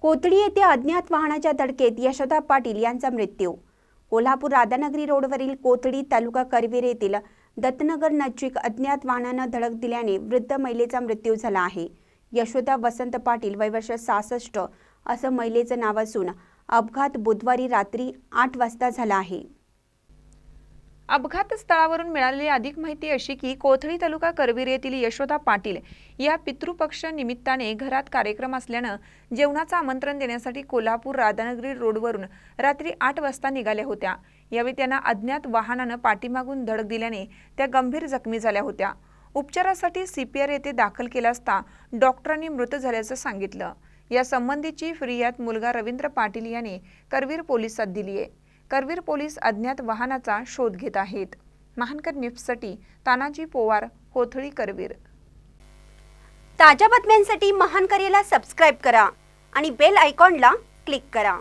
कोथळी येथे अज्ञात वाहनाच्या धडकेत यशोदा पाटील यांचा मृत्यू। कोल्हापूर राधानगरी रोडवरील कोथळी तालुका करवीर येथील दत्तनगर नजीक अज्ञात वाहनाने धडक दिल्याने वृद्ध महिलेचा मृत्यू झाला आहे। यशोदा वसंत पाटील वय वर्ष 66 असं महिलेचं नाव असून अपघात बुधवारी रात्री 8 वाजता झाला आहे। अपघात स्थळावरून मिळालेली अधिक माहिती अशी की कोथळी तालुका करवीर येथील यशोदा पाटील या पितृपक्ष निमित्ताने घरात कार्यक्रम असल्याने जेवणाचं आमंत्रण देण्यासाठी कोल्हापूर राधानगरी रोडवरून रात्री 8 वाजता निघाल्या होत्या। यावेळी त्यांना अज्ञात वाहनाने पाठीमागून धडक दिल्याने त्या गंभीर जखमी झाल्या होत्या। उपचारासाठी सीपीआर येथे दाखल केला असता डॉक्टरांनी मृत झाल्याचं सांगितलं। या संबंधीची फिर्याद मुलगा रवींद्र पाटील याने करवीर पोलिसात दिली आहे। करवीर पोलीस अज्ञात वाहनाचा शोध घेत आहेत। महानकर न्यूजसाठी तानाजी पोवार, कोथळी करवीर। ताज्या बातम्यांसाठी महानकरेला सबस्क्राइब करा आणि बेल आयकॉनला क्लिक करा।